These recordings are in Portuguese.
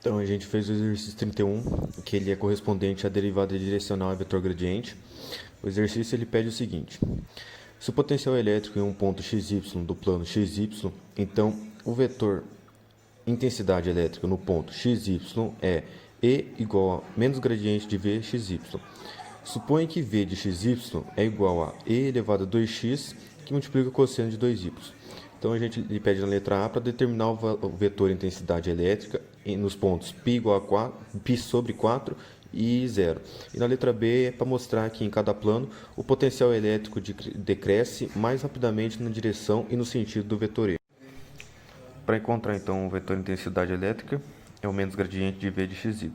Então, a gente fez o exercício 31, que ele é correspondente à derivada direcional e vetor gradiente. O exercício ele pede o seguinte: se o potencial elétrico em um ponto xy do plano xy, então o vetor intensidade elétrica no ponto xy é E igual a menos gradiente de V xy. Supõe que V de xy é igual a E elevado a 2x, que multiplica o cosseno de 2y. Então a gente lhe pede na letra A para determinar o vetor intensidade elétrica nos pontos π igual a 4, π sobre 4 e 0. E na letra B é para mostrar que em cada plano o potencial elétrico decresce mais rapidamente na direção e no sentido do vetor E. Para encontrar então o vetor intensidade elétrica, é o menos gradiente de V de xy.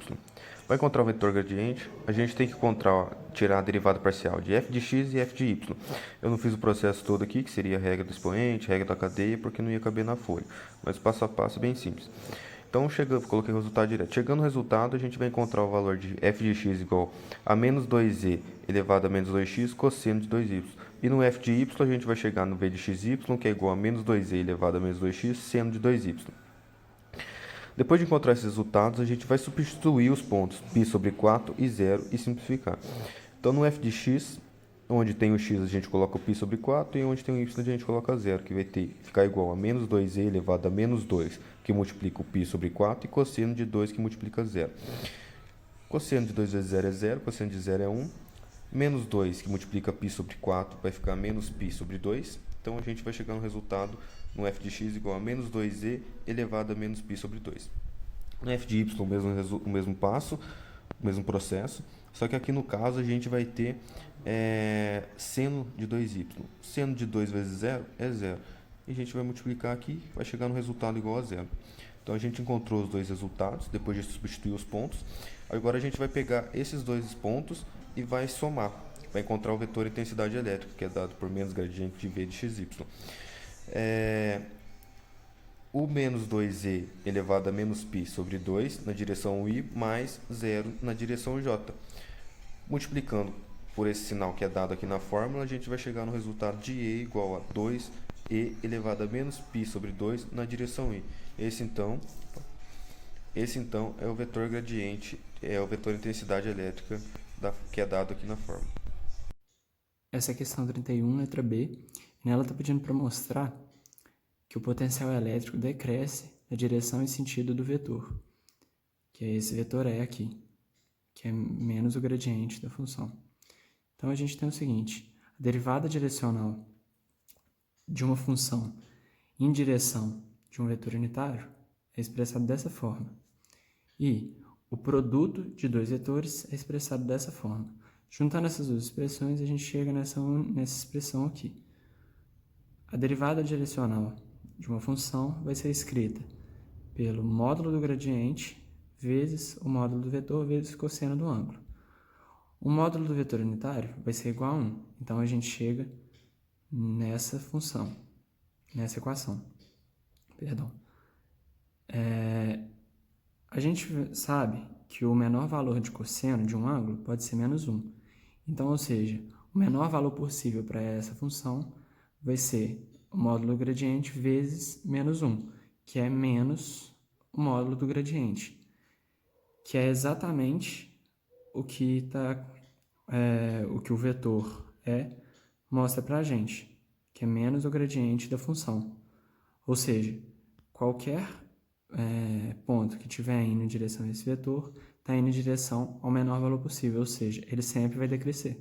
Para encontrar o vetor gradiente, a gente tem que tirar a derivada parcial de f de x e f de y. Eu não fiz o processo todo aqui, que seria a regra do expoente, regra da cadeia, porque não ia caber na folha. Mas o passo a passo é bem simples. Então, coloquei o resultado direto. Chegando no resultado, a gente vai encontrar o valor de f de x igual a menos 2e elevado a menos 2x cosseno de 2y. E no f de y, a gente vai chegar no v de xy, que é igual a menos 2e elevado a menos 2x seno de 2y. Depois de encontrar esses resultados, a gente vai substituir os pontos π sobre 4 e 0 e simplificar. Então, no f de x, onde tem o x, a gente coloca o π sobre 4, e onde tem o y, a gente coloca 0, que vai ficar igual a menos 2e elevado a menos 2, que multiplica o π sobre 4, e cosseno de 2, que multiplica 0. Cosseno de 2 vezes 0 é 0, cosseno de 0 é 1. Menos 2, que multiplica π sobre 4, vai ficar menos π sobre 2. Então, a gente vai chegar no resultado no f de x igual a menos 2e elevado a menos π sobre 2. No f de y, o mesmo passo, o mesmo processo, só que aqui no caso a gente vai ter seno de 2y. Seno de 2 vezes 0 é 0. E a gente vai multiplicar aqui, vai chegar no resultado igual a 0. Então, a gente encontrou os dois resultados, depois de substituir os pontos. Agora, a gente vai pegar esses dois pontos e vai somar. Vai encontrar o vetor intensidade elétrica, que é dado por menos gradiente de V de xy. O menos 2e elevado a menos π sobre 2 na direção i mais 0 na direção j. Multiplicando por esse sinal que é dado aqui na fórmula, a gente vai chegar no resultado de E igual a 2e elevado a menos π sobre 2 na direção i. Esse então é o vetor gradiente, é o vetor intensidade elétrica que é dado aqui na fórmula. Essa é a questão 31, letra B. Nela está pedindo para mostrar que o potencial elétrico decresce na direção e sentido do vetor, que é esse vetor E aqui, que é menos o gradiente da função. Então, a gente tem o seguinte: a derivada direcional de uma função em direção de um vetor unitário é expressado dessa forma. E o produto de dois vetores é expressado dessa forma. Juntando essas duas expressões, a gente chega nessa expressão aqui. A derivada direcional de uma função vai ser escrita pelo módulo do gradiente vezes o módulo do vetor vezes o cosseno do ângulo. O módulo do vetor unitário vai ser igual a 1. Então, a gente chega nessa função, nessa equação. A gente sabe que o menor valor de cosseno de um ângulo pode ser menos 1. Então, ou seja, o menor valor possível para essa função vai ser o módulo do gradiente vezes menos 1, que é menos o módulo do gradiente, que é exatamente o que o vetor mostra para a gente, que é menos o gradiente da função. Ou seja, qualquer ponto que estiver indo em direção a esse vetor está indo em direção ao menor valor possível, ou seja, ele sempre vai decrescer.